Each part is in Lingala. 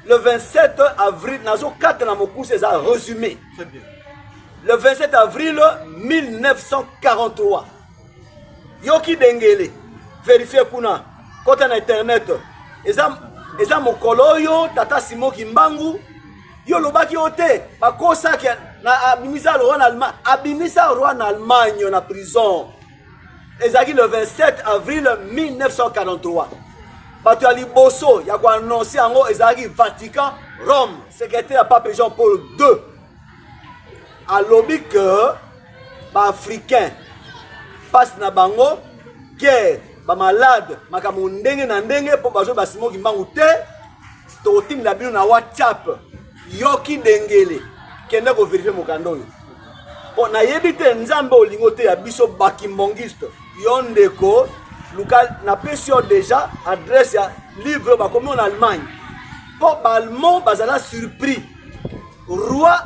le 27 avril, nazo 4 na mokou, c'est ça résumé. Très bien. Le 27 avril 1943. Yoki Dengele, vérifiez kuna, côté na internet. Eza mokolo yo, tata Simon Kimbangu, yo lobaki ote, bakosa ki na abimisa roi en Allemagne, abimisa roi en Allemagne na prison. Ezaki le 27 avril 1943. Bato ya liboso, ya ko annoncer yango ezaki Vatican, Rome, secrétaire à Pape Jean-Paul II. Alobi que ba africain passe na bango guerre ba malade makambo ndenge na ndenge po bazo ba Simon Kimbangu te to tim na bino na WhatsApp Yoki Dengele kende ko vérifier mokando yo po na yebite nzambe olingo te ya biso bakimbongiste yo ndeko luka na pesio déjà adresse ya livre ba komi en Allemagne po ba allemand bazala surpris roi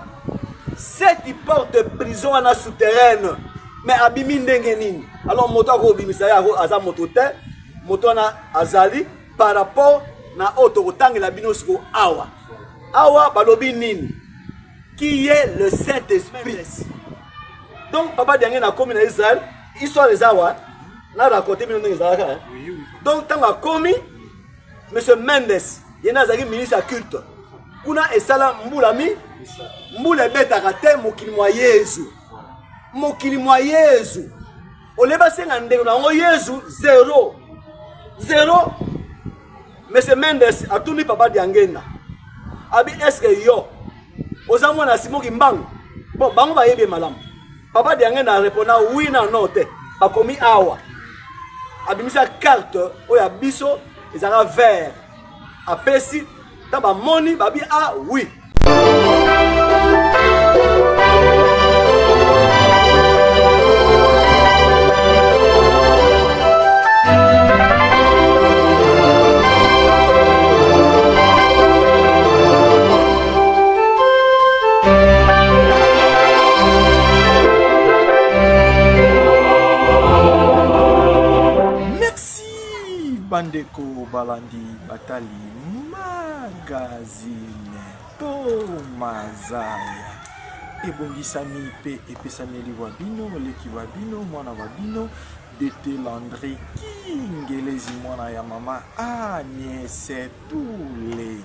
cette porte prison à la souterraine mais abimi ndenge nini alors moto ko bimisa ya aza moto te moto na azali par rapport na auto kotangela bino siko awa balobi nini qui est le Saint-Esprit. Donc papa dernier na komi na Israël histoire les awa na raconter bino ndenge zalaka donc tanga komi monsieur Mendes yena azaki ministre ya culte kuna esala mbulami mbula betaka te mokili mwa Yesu. Mokili mwa Yesu. Oleba senga ndeko na ngo Yesu 0. Monsieur Mendes atuni papa Diangenda. Abi est-ce que yo oza mwana Simon Kimbangu? Bon bango ba yebe malamu. Papa Diangenda répondant oui na non te. Bakomi awa. Abimisa carte oya biso ezaka vert. Apesi ta ba moni babi ah oui. Merci Bandeko Balandi Batali Magazine Tomazaya ebongisami pe epesaneli wabino leki wabino mwana wabino Dete Landry Kingelezi mwana ya mama Agnès Tulenge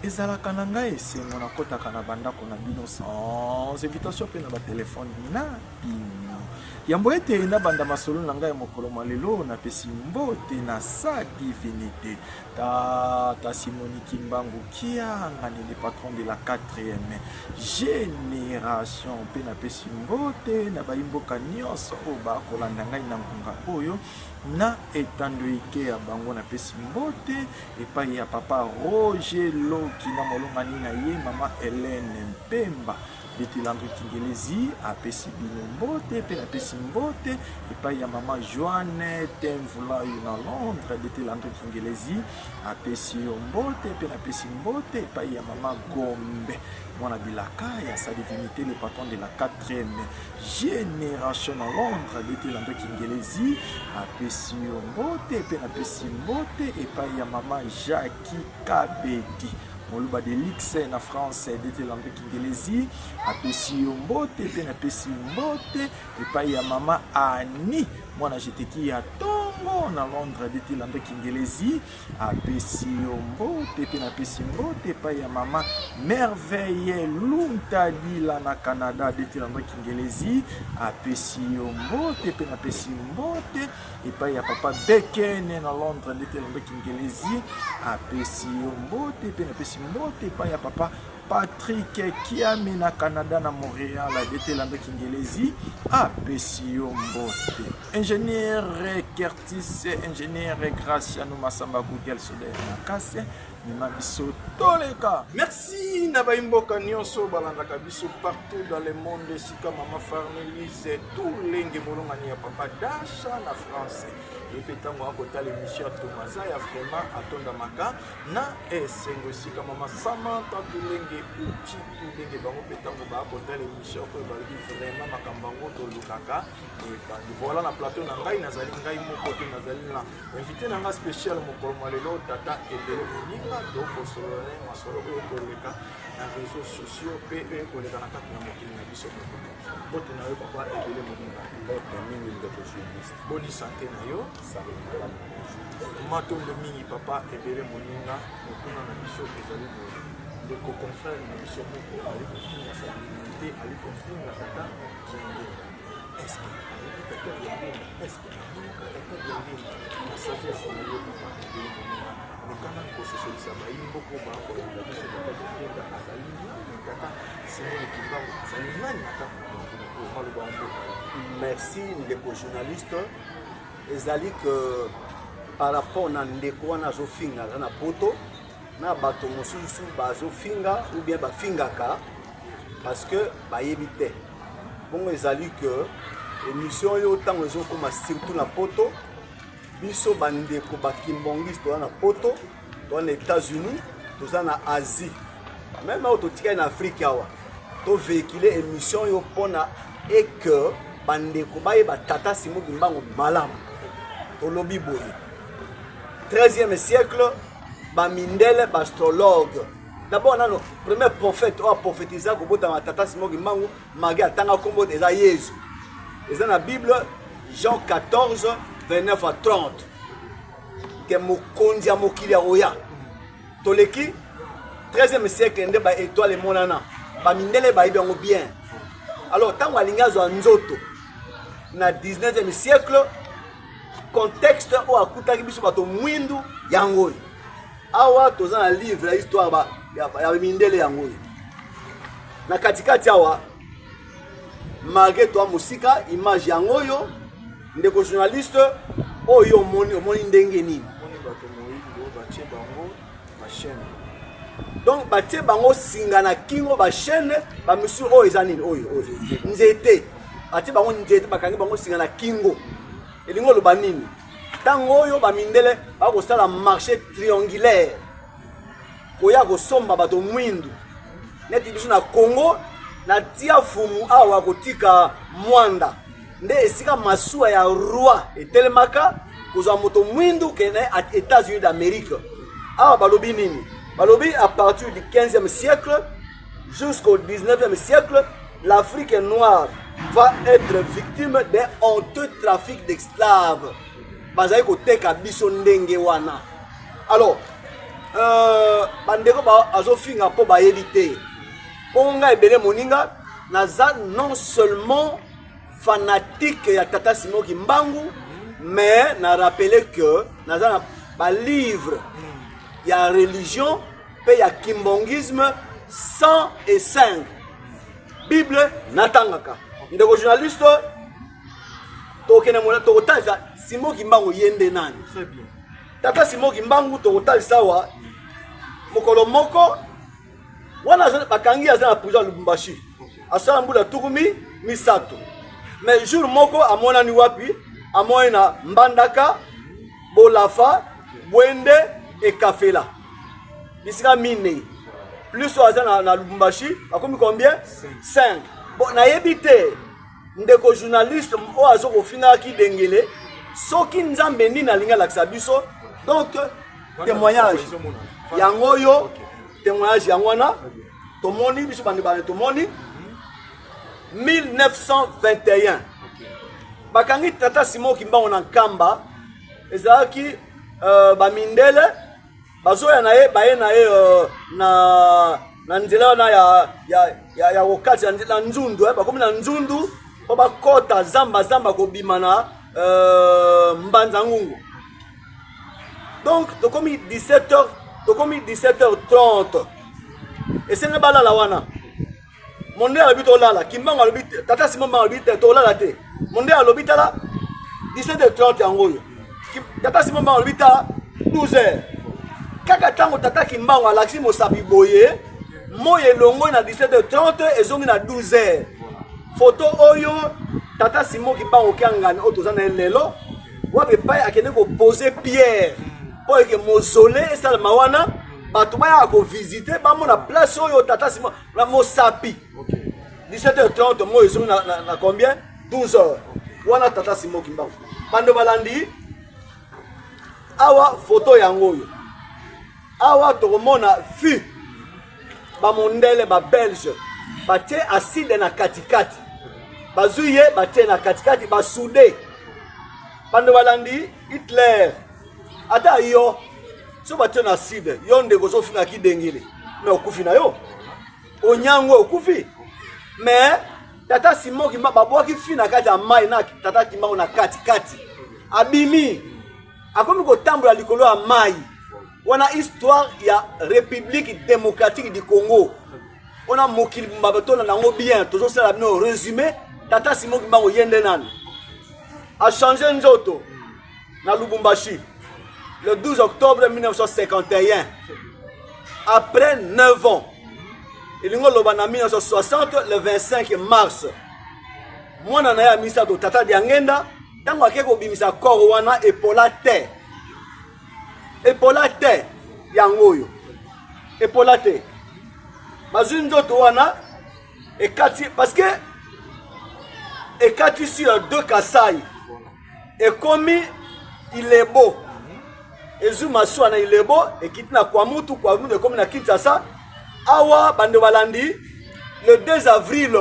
ezalaka na ngai esengo na kotaka na bandako na bino sans invitation pe na ba telefone na bino yambo ete na banda masolo na ngai mokolo malelo na pesi mbote na sa divinité ta Simon Kimbangu kia ngani le patron de la 4e génération pe na pesi mbote na baimboka nyonso o ba kolanda ngai na ngunga oyo na etando ike ya bango na pesi mbote epai ya papa Roger Loki na molongani na ye mama Hélène Mpemba Dete Landry Kingelezi apesi bino mbote pe na pesi mbote epai ya mama Joanne Temvula na Londres Dete Landry Kingelezi apesi yo mbote pe na pesi mbote epai ya mama Gombe mwana bilaka ya sa divinité le patron de la 4e génération à Londres Dete Landry Kingelezi apesi yo mbote pe na pesi mbote epai ya mama Jackie Kabedi Moluba de Lix na France Dete Landry Kingelezi apesi yo mbote pe na pesi mbote epai ya mama Ani mwana jeteki ya tongo na Londres Dete Landry Kingelezi apesi yo mbote pe na pesi mbote epai ya mama Merveille Luntadila na Canada Dete Landry Kingelezi apesi yo mbote pe na pesi mbote epai ya papa Bekene na Londres Dete Landry Kingelezi apesi yo mbote pe na pesi mbote epai ya papa Patrick Kiame na Canada na Montréal Dete Landry Kingelezi apesi yo mbote ingénieur Curtis ingénieur Graciano Massamba Google Soder na Kase Nima biso toleka. Merci na baimboka nyonso balandaka biso partout dans le monde sika mama Farnelise tout lenge molongani ya papa Dasha na France. Epetango akota l'émission Tomazaya vraiment atonda maka na esengo sika mama Samantha tout lenge uchi tout lenge bango petango ba akota l'émission ko ba vraiment makambango to lukaka et voilà na plateau na ngai nazali ngai moko to nazali na invité na nga spécial mokolo malelo tata Ebele Moninga Monguna to kosolola masolo oyo koleka na réseaux sociaux pe oyo koleka na kati na mokili na biso bote na yo papa ebele Monguna bote mingi ndeko journaliste boni santé na yo matondo mingi papa ebele Monguna mokuna na biso ezali ndeko confrère na biso moko ali kofinga sa divinité ali kofinga tata Kienge est-ce que tata Kienge est-ce que tata Kienge na sagesse na yo papa ebele Monguna mokana kososolisa bayimbo ko bakolanda biso tata Kienge azali tata Simone Kimbangu azali nani ata maloba mboka. Merci ndeko journaliste ezali que par rapport na ndeko wana azofinga na poto na bato mosusu bazofinga ou bien bafingaka parce que bayebi te bongo ezali que émission yo ntango ezokoma surtout na poto biso bandeko bakimbongiste toza na poto toza na États-Unis toza na Asie même oyo totikali na Afrique awa tovéhicule émission yo mpona et que bandeko bayeba tata Simon Kimbangu malamu tolobi boye 13e siècle bamindele bastrologue d'abord nano premier prophète a prophétisé ko bota tata Simon Kimbangu magi atanga kombo eza Yesu eza na Bible Jean 14 29 à 30 que mokonzi ya mokili oya toleki 13e siècle nde ba étoile monana bamindele bayebi yango bien. Alors tant alinga zo nzoto na 19e siècle contexte o akutaki biso bato mwindu yango awa toza na livre ya histoire ya mindele yango na katikati awa malgré toi musika image yango yo ndeko journaliste oyo omoni ndenge nini bato moyindo batie bango ba chaîne donc batie bango singa na kingo ba chaîne ba monsieur oyo eza nini oyo nzete batie bango nzete bakangi bango singa na kingo elingo loba nini tango oyo bamindele bakosala marché triangulaire koya kosomba bato mwindu neti biso na Congo na tia fumu awa kotika mwanda nde esika masuwa ya roi etelemaka kozwa moto mwindu kene à États-Unis d'Amérique awa balobi nini balobi à partir du 15e siècle jusqu'au 19e siècle l'Afrique noire va être victime d'un honteux trafic d'esclaves. Bazali koteka biso ndenge wana. Alors, bandeko ba azofinga po ba yebite. Ponga ebele moninga naza non seulement fanatique ya tata Simon Kimbangu, mais na rappeler que naza ba livre ya religion pe ya kimbongisme 105. Bible natangaka. Ndeko journaliste tokene mona tokotalisa Simon Kimbangu yende nani. Très bien. Tata Simon Kimbangu tokotalisa wa mokolo moko wana bakangi aza na prison Lubumbashi. Asala mbula tukumi misato. Mais jour moko amona ni wapi? Amona na Mbandaka, Bolafa, Bwende et Kafela. Bisika mine. Plus aza na Lubumbashi, akomi combien? 5. Bon, na yebite ndeko journaliste o azo kofinga ki dengele soki nzambe nini alinga lakisa biso donc témoignage yango yo témoignage yangwana tomoni biso bandi bana tomoni 1921 bakangi tata Simon Kimbangu na nkamba ezalaki bamindele bazoya na ye baye na ye na nzela na ya wakati na nzundu bakomi na nzundu po bakota zamba kobima na Mbanza Ngungu. Donc tokomi 17h tokomi 17h30 esenga balala wana monde alobi tolala Kimbangu alobi tata Simon Kimbangu alobi tolala te monde alobi tala 17h30 yango yo tata Simon Kimbangu alobi tala 12h kaka tango tata Kimbangu alaksi mosapi boye moye longo na 17h30 ezongi na 12h. Photo oyo tata Simon Kimbangu kiangani otoza na lelo wabe pai akende ko poser pierre po ke mausolée esala mawana bato baya ko visiter ba mona place oyo tata Simon na mosapi. 17h30 moye ezongi na combien? 12h. Wana tata Simon Kimbangu. Bando balandi awa photo yango oyo. awa tokomona fu bamondele babelge batie acide na katikati bazwi ye batie na katikati basude bando balandi Hitler ata yo so batie na acide yo ndeko ozofinga kidengele me okufi na yo onyango okufi me tata Simon Kimba babwaki fi na kati ya mai na tata Kimbangu na katikati abimi akomi kotambola likolo ya mai wana histoire ya République démocratique du Congo. On a mokili mbabatona nango bien toujours ça la bino résumé tata Simon Kimbangu yende nani a changé nzoto na Lubumbashi le 12 octobre 1951 après 9 ans. Il y a en 1960 le 25 mars. Moi na ya misa to tata diangenda tango akeko bimisa koro wana epola te yangoyo epola te mazunzo to wana ekati parce que ekati sur deux Kasai et comme il est beau ezuma swana il est beau et kitina kwa mutu comme na Kinshasa awa bande balandi le 2 avril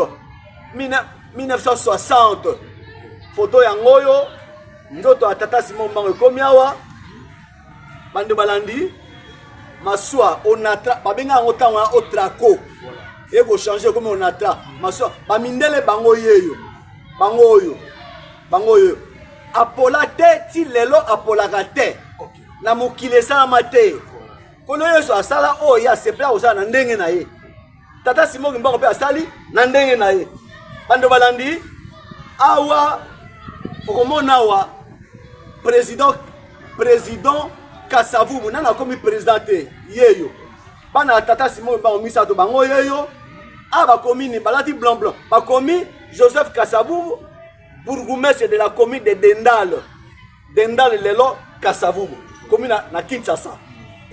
1960 photo yangoyo nzoto atata Simon Kimbangu komi awa bande balandi maswa onatra babenga ngo tanga o traco eko changer comme onatra maswa bamindele bango yeyo bangoyo apola te ti lelo apola te na mokile sa mate kono yeso asala oya sepla osala na ndenge na ye tata Simon Kimbangu pe asali na ndenge na ye bande balandi awa okomona awa président Kasavubu nana komi présidente yeyo bana tata Simon Kimbangu misato bango yeyo aba komini balati blanc bakomi Joseph Kasavubu bourgmestre de la commune de Dendal lelo Kasavubu commune na Kinshasa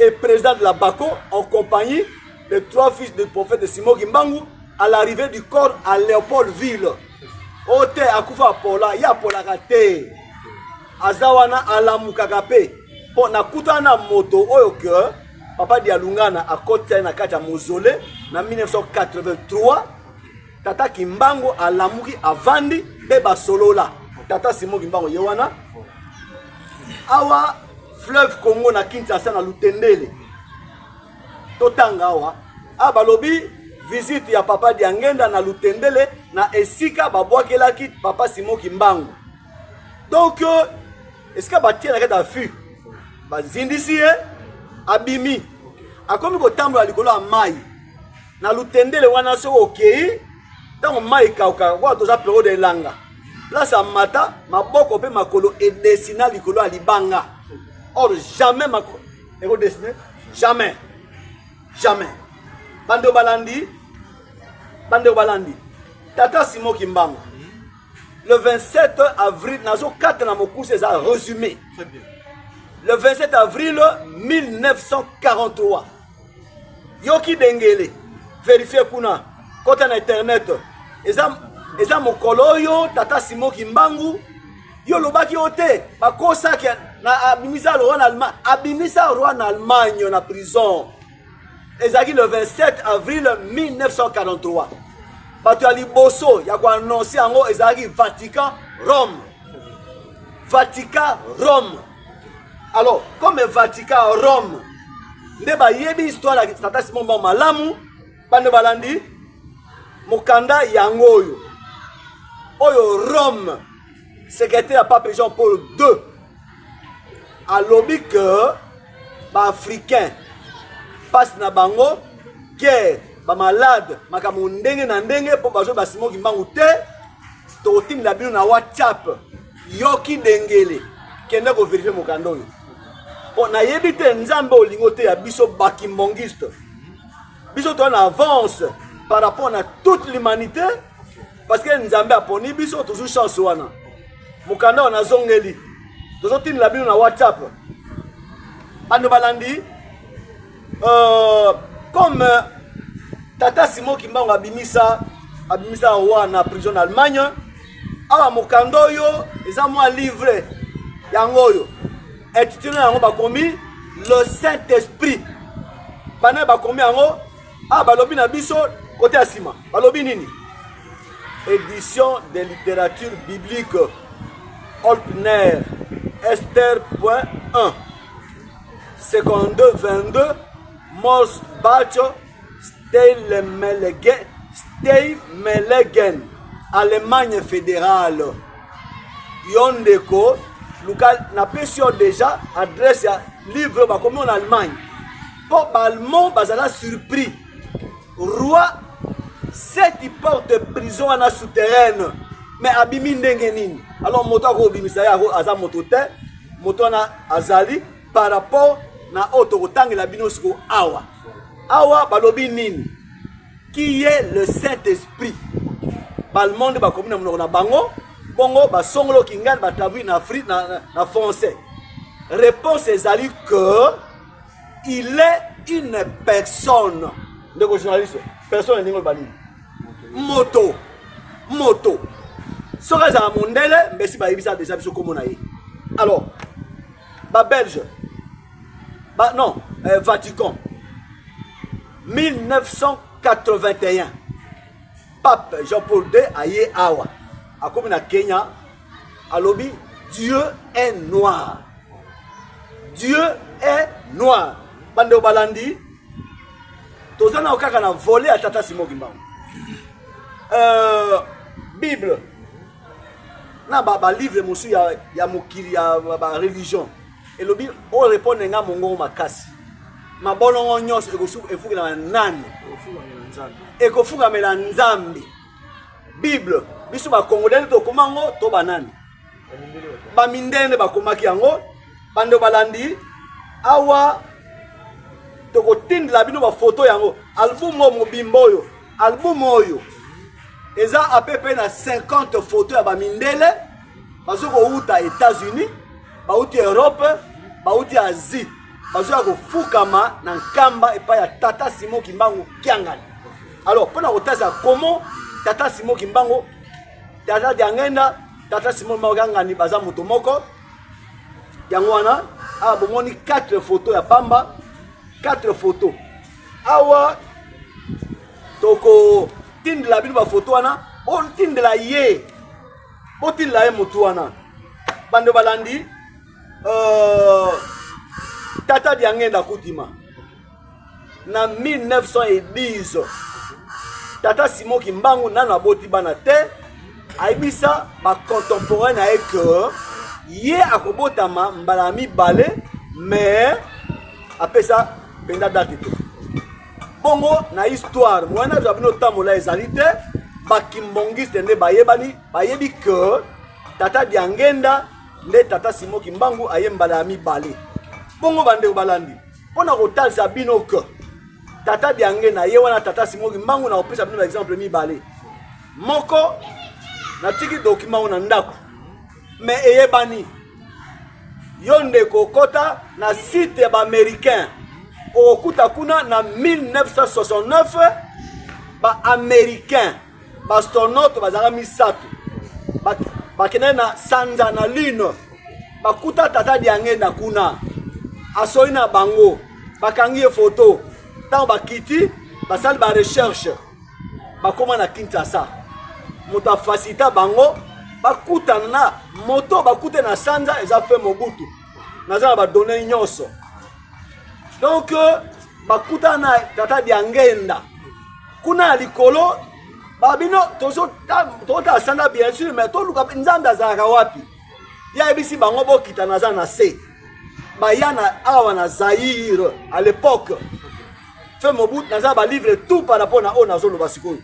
et président de la Bako en compagnie des 3 fils du prophète de Simon Kimbangu à l'arrivée du corps à Léopoldville. Ote akufa pola ya pola kate azawana alamukaka pe po nakutana moto oyo que papa Dialungana akota na kati ya mausolée na 1983 tata Kimbangu alamuki avandi be basolola tata Simon Kimbangu yewana awa fleuve Congo na Kinshasa na Lutendele totanga awa abalobi visite ya papa Diangenda na Lutendele na esika babwakelaki papa Simon Kimbangu. Donc est-ce que batie na kata fu bazindisi abimi akomi kotambola likolo ya mai na Lutendele wana so okei tango mai kauka kwa toza période elanga place ya mata maboko pe makolo edesina likolo ya libanga. Or jamais makolo eko dessiné jamais bande balandi tata Simon Kimbangu le 27 avril nazo 4 na mokuse za résumé. Très bien. Le 27 avril 1943 yoki dengele vérifier kuna kota na internet eza mokolo yo tata Simon Kimbangu yo lobaki ote bakosa na abimisa roi na Allemagne na prison ezaki le 27 avril 1943 bato ya liboso ya koannonce yango ezalaki Vatican Rome. Alors comme Vatican Rome nde bayebi histoire ya tata Simon Kimbangu malamu bande balandi mokanda yango oyo Rome secrétaire ya pape Jean-Paul II alobi que ba-africain passe na bango guerre ba malade makambo ndenge na ndenge po bazo ba Simon Kimbangu te totinda bino na WhatsApp yoki dengele kende ko vérifier mokanda oyo po na yebi te nzambe olingo te ya biso bakimbongiste biso to na avance par rapport à toute l'humanité parce que nzambe aponi biso toujours chance wana mokanda wana zongeli tozotinda bino na WhatsApp bando balandi comme tata Simon Kimbangu abimisa wana prison en Allemagne awa mokando yo eza mwa livre yango yo intitulé yango bakomi le Saint-Esprit bana bakomi yango balobi na biso côté ya sima balobi nini édition de littérature biblique Olpner Esther.1 52 22 Mors Bacho Steymelegen Allemagne fédérale Yondeko Luka na pesio déjà adresse ya livre bakomi en Allemagne pour balmont bazala surpris roi cette porte prison na souterraine mais abimi ndenge nini alors moto akobimisa ya aza moto te moto na azali par rapport na otokotangela bino siko awa balobi nini qui est le Saint-Esprit balmonde bakomi na monoko na bango bongo basongolo kingani batavi na Afrique na français réponse ezali que il est une personne ndeko journaliste personne ndingo bani moto soka ezala mondele mbesi bayebisa déjà biso komona ye alors Belge non Vatican 1981 Pape Jean-Paul II aye awa akomi na Kenya alobi Dieu est noir. Dieu est noir. Bande balandi tozana okaka na volé à Tata Simon Kimbangu. Bible na ba livre musu ya mokili ya ba religion elobi o répondre nga mongo makasi mabolongo nyonso efukela nani ekofukamela nzambe Bible biso ba congolais to komango to banani ba mindene bakomaki yango bando balandi awa to kotindela bino ba photo yango album mobimboyo album oyo eza à peu près na 50 photos ya ba mindele bazoko uta États-Unis bauti Europe bauti Asie bazoko fukama na nkamba epa ya Tata Simon Kimbangu Kiangani. Alors pona kotaza comment Tata Simon Kimbangu Tata Diangenda Tata Simon Kimbangu baza moto moko yango wana bomoni 4 photos ya pamba 4 photos awa toko tindela bino ba photo wana o tindela ye o tindela ye motu wana bando balandi Tata Diangenda kutima na 1910 Tata Simon Kimbangu nana boti bana te aibisa ba contemporain na que ye akobotama mbala mibale mais apesa penda date te bongo na histoire mwana zabino tamola ezalite bakimbongiste nde bayebi que Tata Diangenda nde Tata Simon Kimbangu aye mbala mibale bongo bande balandi pona kotalisa bino que Tata Diangenda ye wana Tata Simon Kimbangu na opesa bino exemple mibale moko na tiki document na ndako mais eyebani yonde kokota na site ba américain okuta kuna na 1969 ba américain ba astronaute bazaka misatu bakene na sanza na lune bakuta Tata Diangenda kuna asoi na bango bakangi photo tant bakiti basali ba recherche bakoma na Kinshasa moto facilita bango bakuta na moto bakute na sanza eza fait Mobutu naza ba donner nyonso donc bakuta na Tata Diangenda kuna likolo babino tozo tota sanda bien sûr mais to luka nzambe azaka wapi ya ebisi bango bokita naza na se bayana awa na Zaïre à l'époque fait Mobutu naza ba livre tout par rapport na ona zolo basikoyo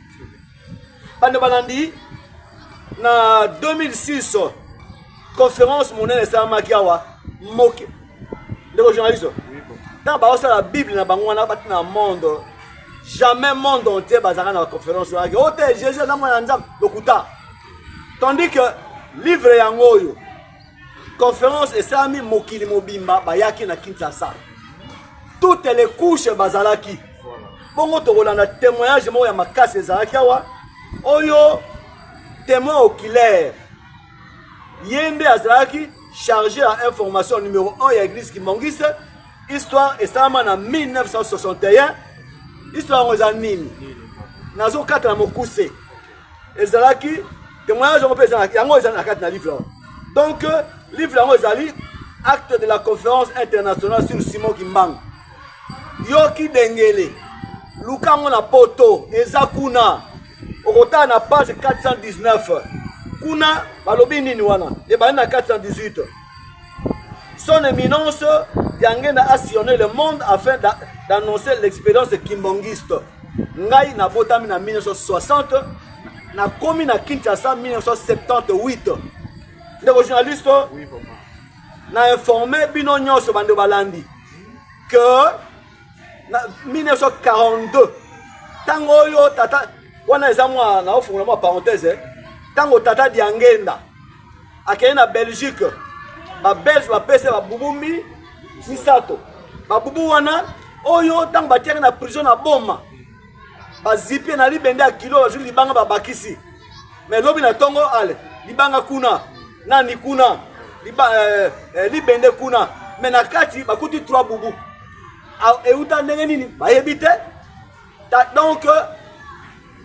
bande balandi na 2006 conférence monene esalamaki awa moke ndeko journaliste dans la Bible na bango wana bati na monde jamais monde entier bazaka na conférence wana ote Jésus na mwana nzambe lokuta tandis que livre yango yo conférence esalami mokili mobimba bayaki na Kinshasa toutes les couches bazalaki bongo tokolanda témoignage moko ya makasi ezalaki awa oyo témoin oculaire yende azalaki chargé à information numéro 1 ya église Kimbangiste histoire esalama na 1961 histoire yango eza nini nazokata na mokuse ezalaki témoignage yango mpe yango eza na kati na livre donc livre yango ezali acte de la conférence internationale sur Simon Kimbangu yoki dengele luka yango na poto eza kuna okotala na page 419 kuna balobi nini wana ebali na 418 son éminence Diangenda a sillonné le monde afin d'annoncer l'expérience kimbangiste. Ngai na botami na 1960 na komi na Kinshasa 1978. Ndeko journaliste oui papa na informé bino nyonso bande balandi que na 1942 tango yo tata wana eza mwa na ofungola mwa parenthèse tango tata Diangenda akeye na Belgique ba Belge ba pese ba bubumi misato ba bubu wana oyo tango batiaka na prison na boma bazipi na libende ya kilo bazwi libanga babakisi mais lobi na tongo ale libanga kuna nani kuna libende kuna mais na kati bakuti 3 bubu euta ndenge nini bayebi te donc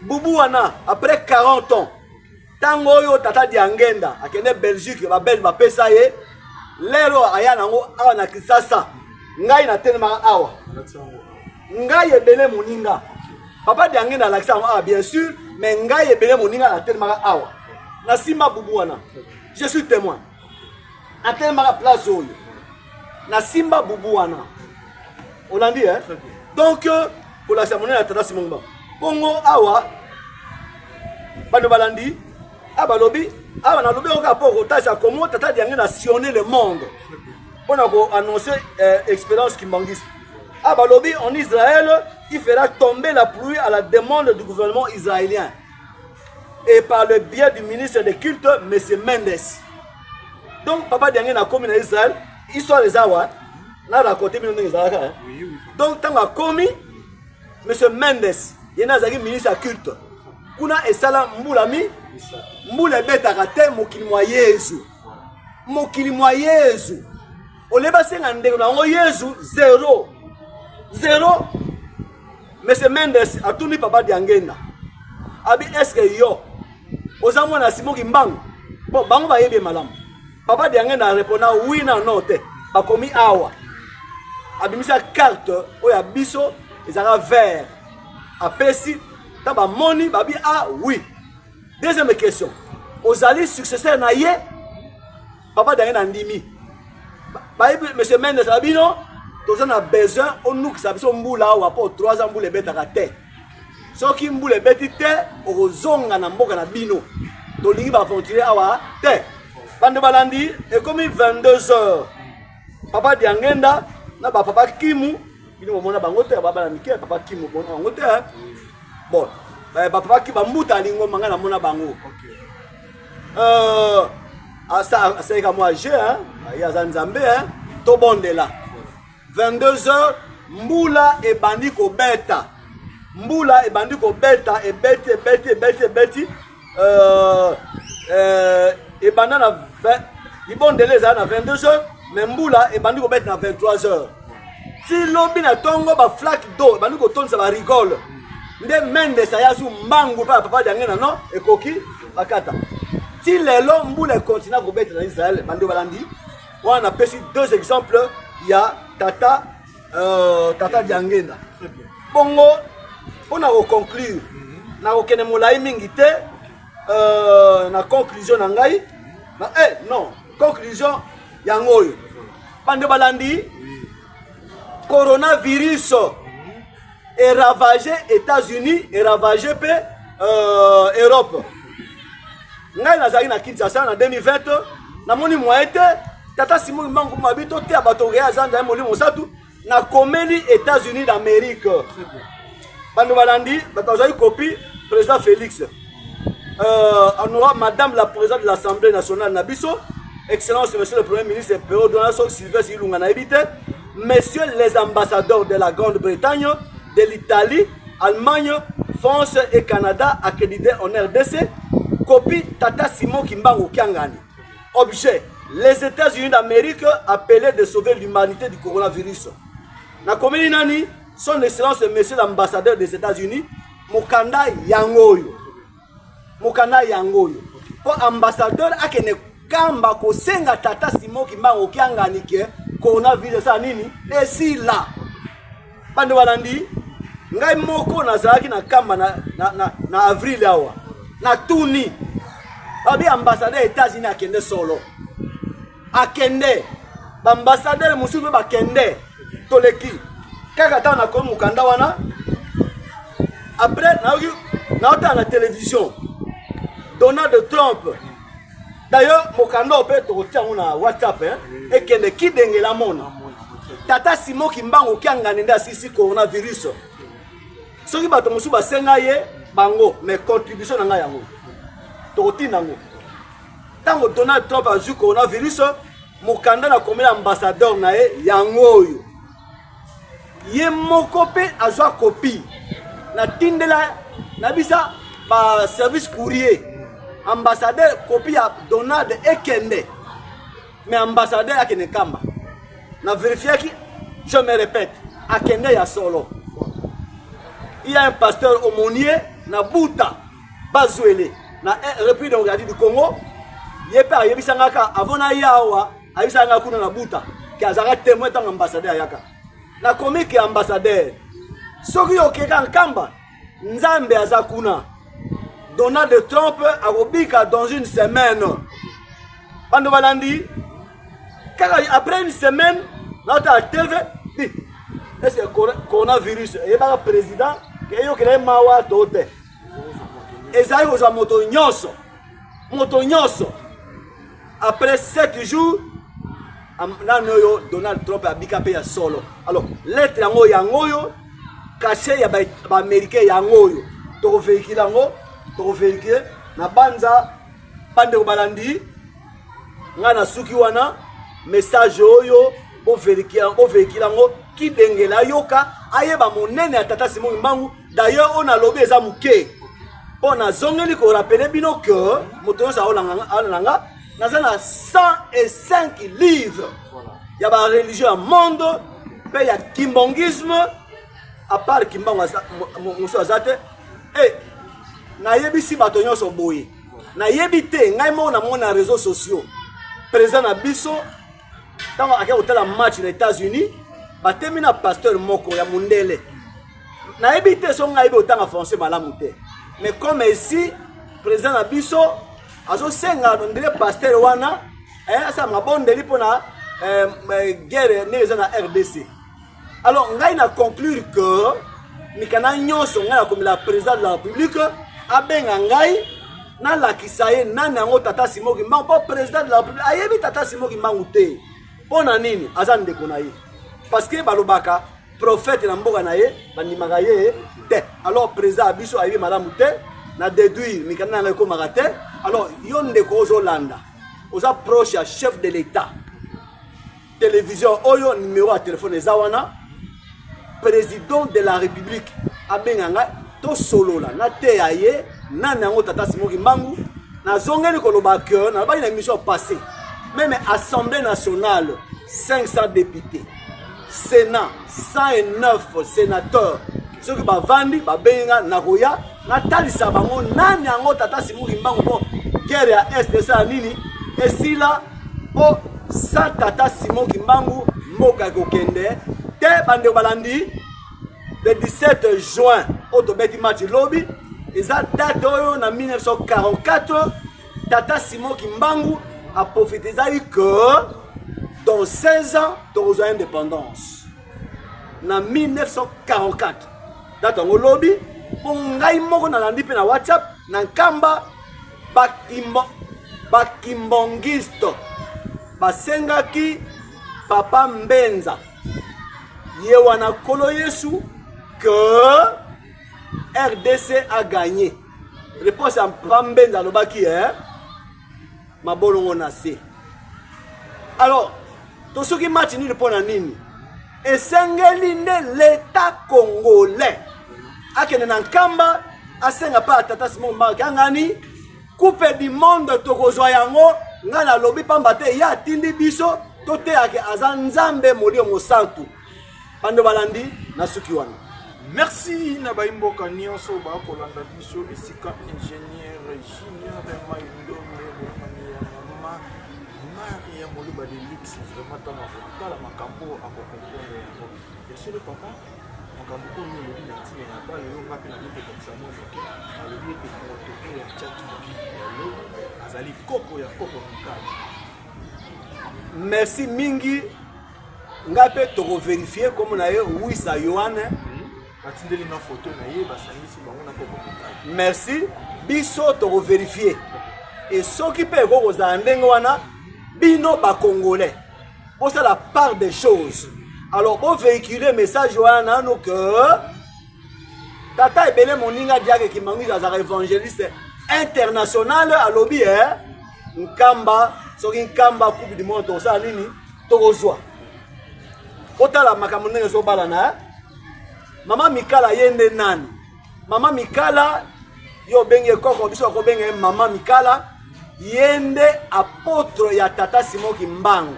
bubu wana après 40 ans tango oyo tata Diangenda akende Belgique ba Belge bapesa ye lero aya nango awa na Kisasa ngai na telema awa ngai ebele moninga papa Diangenda alakisa awa bien sûr mais ngai ebele moninga na telema awa na sima bubu wana je suis témoin na telema place oyo na simba bubu wana on a dit hein donc pour la cérémonie de tata Simon Kimbangu bongo awa bando balandi abalobi awa na lobi oka poko tasa comment tata Diangenda a sillonné le monde pour annoncer expérience kimbangiste. Abalobi en Israël, il fera tomber la pluie à la demande du gouvernement israélien et par le biais du ministre des cultes M. Mendes. Donc papa Diangenda a commis en Israël, histoire des awa na raconté bien Israël. Donc tant a commis M. Mendes, il y a un ministre de culte. Kuna esala mbulami mbule betaka te mokili mwa Yesu. Mokili mwa Yesu. Oleba senga ndeko na ngo Yesu 0. M. Mendes a tuni papa Diangenda. Abi est-ce que yo ozamwa na Simon Kimbangu? Bon bango ba yebe malamu. Papa Diangenda a répondu oui na non te. Ba komi awa. Abi misa carte oya biso ezaka vert. Apesi taba moni babi ah oui. Deuxième question. Ozali successeur na ye papa Diangenda ndimi. Monsieur Mendes abino toza na besoin onu ki sabiso mbula wa po 3 ans mbula betaka te. Soki mbula beti te ozonga na mboka na bino. Tolingi ba aventurer awa te. Bande balandi et comme 22h. Papa Diangenda na ba papa Kimu bino mona bango te ba bana mike papa Kimu bona bango te. Bon, ba papa ki ba mbuta lingo manga na mona bango. Ça c'est comme moi j'ai hein, il y a Zanzambe hein, to bondela. 22h mbula e bandi ko beta. Mbula e bandi ko beta e beti e banana di bondela za na 22h mais mbula e bandi ko beta na 23h. Si lobi na tongo ba flaque d'eau bandi ko tonza ba rigole. Nde Mendes ayasu mbangu pa papa Diangenda non ekoki bakata. Si lelo mbula continue à combattre dans Israël, bando balandi, on a pris 2 exemples, il y a Tata Diangenda. Bongo, on a conclure. Na okene molai mingite na conclusion nangai. Non, conclusion yangoyo. Bando balandi, coronavirus est ravagé États-Unis et ravagé Europe. Ngai nazali na Kinshasa na 2020 na moni moite tata Simon Kimbangu mabito te abato ya zanda moli mosatu na komeli États-Unis d'Amérique. Bando balandi batazali copie président Félix. On madame la présidente de l'Assemblée nationale Nabiso, excellence monsieur le premier ministre Péo Donaso Sylvestre Ilunga na ebite, messieurs les ambassadeurs de la Grande-Bretagne, de l'Italie, Allemagne, France et Canada accrédités en RDC. Copie Tata Simon Kimbangu Kiangani. Objet, les États-Unis d'Amérique appelaient de sauver l'humanité du coronavirus. Na komeli nani? Son Excellence Monsieur l'ambassadeur des États-Unis, Mokanda Yangoyo. Mokanda Yangoyo. Pour ambassadeur akene kamba ko senga tata Simon Kimbangu kiangani ke coronavirus sa nini? Esi la. Bande walandi ngai moko nazalaki na kamba na avril awa. Na tuni. Abi ambassadeur États-Unis akende solo. Akende. Ambassadeur musubi bakende. Toleki. Kaka ta na ko mukanda wana. Après na la télévision. Donald Trump. D'ailleurs, mokanda opé to tia na WhatsApp et que ne ki dengela mona. Tata Simon Kimbangu kiangani nda sisi coronavirus. Soki bato musu basenga ye bango mais contribution na nga yango. To tina ngo. Tango Donald Trump a ju coronavirus, mokanda na komela ambassadeur na ye yango yo. Ye moko pe azwa copie. Na tindela na bisa ba service courrier. Ambassadeur copie à Donald Ekende. Mais ambassadeur Akene Kamba. Na vérifié qui, je me répète, Akende ya solo. Il y a un pasteur aumônier na Bouta, Bazuele, na République démocratique du Congo. Yepa yebisangaka avant na yawa, ayisanga kuna na Bouta, qui a zara témoin tant ambassadeur yaka. Na comique ambassadeur. Soki okeka Kamba, Nzambe azakuna. Donald Trump a robika dans une semaine. Bando balandi. Après une semaine, notre TV dit est-ce que coronavirus et le président qui est au mawa tote. Et ça y est moto nyoso. Après 7 jours, Donald Trump a bikapé ya solo. Alors, lettre yango caché ya ba américain yango yo. To véhicule yango to vérifier na banza bande balandi ngana suki wana message oyo o vérifier ngo ki dengela yoka ayeba monene ya tata Simon Kimbangu. D'ailleurs on a lobé za muke on a zongeli ko rappeler bino que moto sa olanga nazana 105 livres ya ba religion monde pe ya kimbongisme à part Kimbangu muso azate na yebisi bato nyonso boye na yebite ngai mo na mona réseaux sociaux présent na biso tango aka hôtel match na États-Unis batemi na pasteur moko ya mundele na yebite so ngai be otanga français malamu te mais comme ici présent na biso azo senga ndele pasteur wana asa mabondeli pona guerre neza na RDC. Alors ngai na conclure que mikana nyonso ngai comme la président de la République abenga ngai na lakisaye nani yango tata Simon Kimbangu po président de la République ayebi tata Simon Kimbangu te pona nini azande ko na ye parce que balobaka prophète na mboka na ye bandimaka ye te. Alors président abiso ayebi malamu te na déduire mikana ngai ko magate. Alors yonde ko ozolanda oza proche ya chef de l'État télévision oyo numéro à téléphone ezawana président de la République abenga ngai to solo la na te aye nani yango tata Simon Kimbangu na zongeli koloba que na ba une émission passée même Assemblée nationale 500 députés Sénat 109 sénateurs ceux qui bavandi babenga na koya na talisa bango nani yango tata Simon Kimbangu po guerre ya est ça nini esila po sa tata Simon Kimbangu mboka kokende te bande balandi. Le 17 juin, au Tobeti Match Lobby, ils ont date en 1944, tata Simon Kimbangu a profité que dans 16 ans, nous avons indépendance. En 1944, date en lobby, pour ngai moko na landi pe na WhatsApp, na kamba bakimbongisto, basengaki Papa Mbenza, yewana kolo Yesu, que RDC a gagné. Réponse à Pamben dans le baki, hein? Ma bonne on a c'est. Alors, tout ce qui m'a tenu le point en ligne, et Sengeline l'État congolais. A Kenan Kamba, a Senga pas Tata Simon Markangani, coupe du monde Tokozoyango, Nana Lobi Pambate, ya Tindi Biso, Tote Ake Azanzambe Molio Mosantu. Pando balandi na suki wana. Merci na baimboka nyonso ba kolanda biso esika ingénieur junior Maindo mama Maria Moluba de Lix vraiment tant à la makambo à comprendre yango. Monsieur le papa makambo ko ni le na tina na ba le ngapi na ndeko comme ça moi que le lieu que protocole ya chat lo azali koko ya koko mukala. Merci mingi ngape to vérifier comme na yo oui ça Yohane. Atindeli na photo na ye basangisi bango na koko mukala. Merci biso to vérifier. Et ceux qui peuvent go za ndenge wana bino ba congolais. Pour ça la part des choses. Alors pour véhiculer message wana no que tata ebele moninga diake ki mangi za évangéliste international à lobby nkamba soki nkamba coupe du monde to ça nini to kozwa. Otala makambo ndenge so bala na Mama Mikala yende nani? Mama Mikala yo benge koko biso ko benge Mama Mikala yende apôtre ya Tata Simon Kimbangu.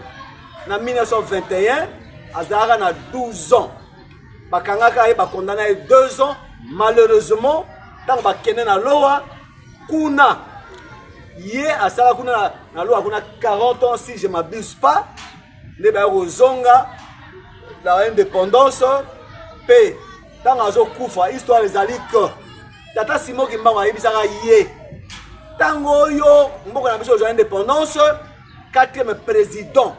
Na 1921 azara na 12 ans. Bakangaka e ba condamné 2 ans malheureusement tant ba kene na loa kuna ye asala kuna na loa kuna 40 ans si je m'abuse pas ne ba rozonga la indépendance pe tant azo kufa histoire ezali que Tata Simon Kimbangu ayebisaka ye tango yo mboko na biso indépendance 4e président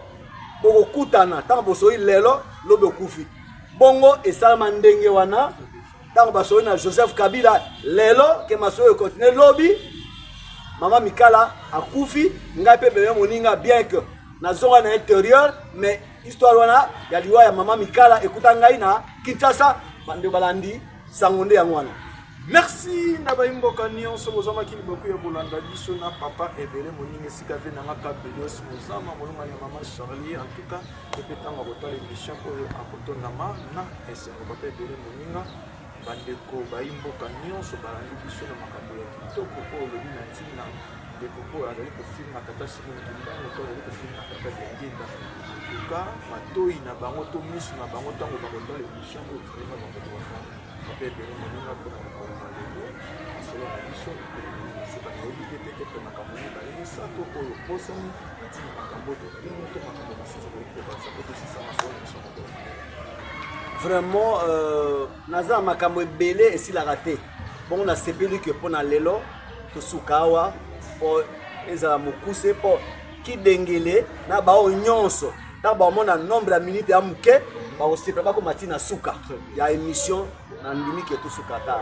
boko kutana tango bosoi lelo lobe kufi bongo esalama ndenge wana tango basoi na Joseph Kabila lelo ke masoyo continue lobi Mama Mikala akufi ngape bebe moninga bien que na zonga na intérieur mais histoire wana ya liwa ya Mama Mikala ekuta ngai na Kinshasa bande balandi sangonde ya mwana. Merci na baimboka nyonso bozama kili boku ya bolanda biso na papa ebele moninga sika ve nanga ka belos mozama molonga ya Mama Charlie en tout cas epetanga botala émission ko akotondama na esengo papa ebele moninga bandeko baimboka nyonso balandi biso na makambo ya kitoko ko lobi na ntina de koko azali ko filma Tata Simon Kimbangu to azali ko filma Tata Ngenda en tout cas matoi na bango to misu na bango tango bakotala émission ko vraiment bango papa ebele moninga ko Vraiment naza makambo belé et si la raté bon on a sepeli que pour na lelo to sukawa pour ezala mokuse pour ki dengele na ba onyonso na ba mona nombre de minutes ya muke ba osepela ba ko matina suka ya émission na ndimi que to sukata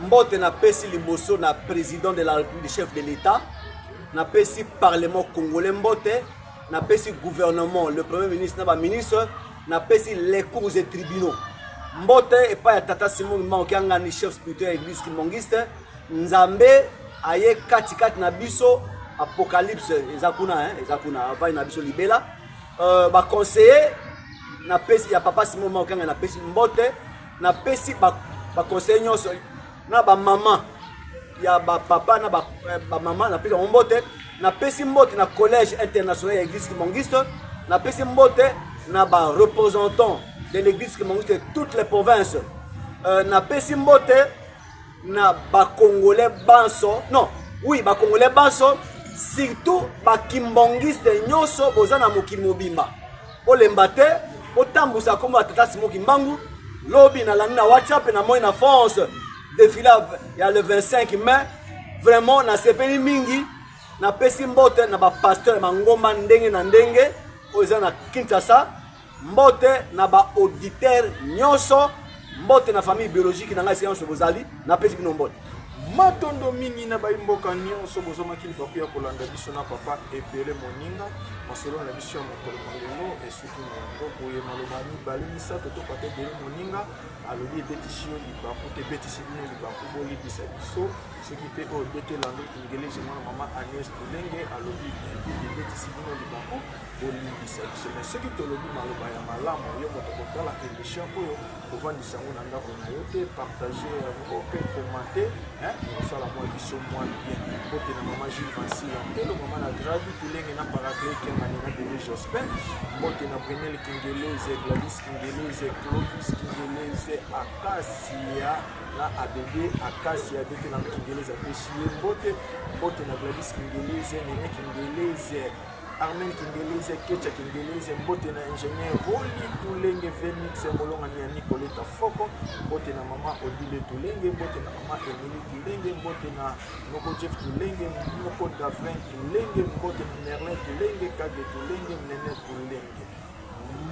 Mbote na pesi liboso na président de la République, chef de l'État, na pesi parlement congolais mbote, na pesi gouvernement, le premier ministre na ministre, na pesi les cours et tribunaux. Mbote et pas Tata Simon Kimbangu qui ngani chef spirituel église kimongiste, nzambe aye kati na biso apocalypse ezakuna avant na biso libela ba conseiller na pesi ya papa Simon Kimbangu na pesi mbote na pesi ba conseiller nyonso na ba maman ya ba papa na ba maman na pesi mbote na pesi mbote na collège international église kimongiste na pesi mbote na ba représentant de l'église kimongiste de toutes les provinces na pesi mbote na ba congolais banso non oui ba congolais banso surtout ba kimbongiste nyonso bozana mokili mobimba olembate otambusa comme Tata Simon Kimbangu lobby na lani na WhatsApp na moi na France défilé il y a le 25 mai vraiment na sepeli mingi na pesi mbote na ba pasteur mangomba ndenge na ndenge oza na Kinshasa mbote na ba auditeur nyonso mbote na famille biologique na ngai séance bozali na pesi bino mbote matondo mingi na baimboka nyonso bozoma kili baku ya kolanda biso na papa ebele moninga masolo na biso ya mokolo malelo esuki na yango boye maloba mibale misato to papa ebele moninga alobi ebetisi yo libaku te ebetisi bino libaku bolibisa biso soki mpe oyo betelando kingelezi mwana mama Agnès Tulenge alobi ebetisi bino libaku bolibisa biso mais soki tolobi maloba ya malamu yo moto kotala émission oyo kovandisa yango na ndako na yo te partage yango mpe commenter kosala mwa biso mwa bien mbote na mama Gilles Vansila Ntelo mama na Gradi Tulenge na Paracle Kemane na Bébé Jospin mbote na Brunel Kingeleze Gladys Kingeleze Clovis Kingeleze Acacia na Abebe Acacia dete na Kingeleze apeshie mbote na Gladys Kingeleze Nene Kingeleze Armen Kingeleze Kecha Kingeleze mbote na ingénieur Roli Tulenge Phoenix Molonga ni Nicoleta Foko mbote na mama Odile Tulenge mbote na mama Emily Tulenge mbote na Noko Jeff Tulenge Noko Davin Tulenge mbote na Merlin Tulenge Kage Tulenge Nene Tulenge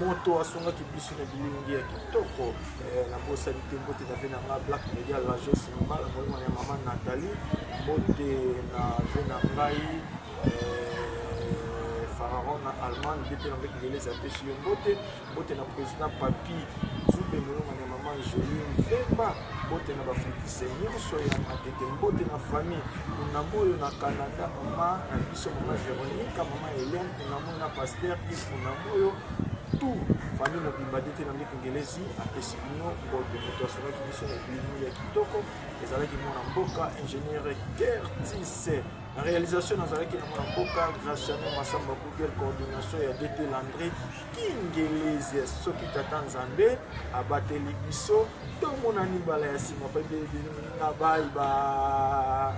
moto asongaki biso na bilingi ya kitoko na bosalite mbote na vena nga Black Media la Jos Mbala molonga ya mama Nathalie mbote na vena ngai Pharaon na Allemagne bete na meki ngeleza peshi yo mbote na président Papi Zube molonga ya mama Jolie Mfemba mbote na bafritise nyonso ya matete mbote na famille kuna moyo na Canada mama na biso mama Véronique mama Hélène kuna moyo na Pasteur Yves kuna moyo tout famille mobimba dete na meki ngelezi apesi bino mbote moto asongaki biso na bilimo ya kitoko ezalaki mwana mboka ingénieur Curtis la réalisation nazalaki na mwana mboka Graciano Masamba Google coordination ya DT Landry Kingelezi soki tata Nzambe abateli biso tomonani bala ya nsima bye bye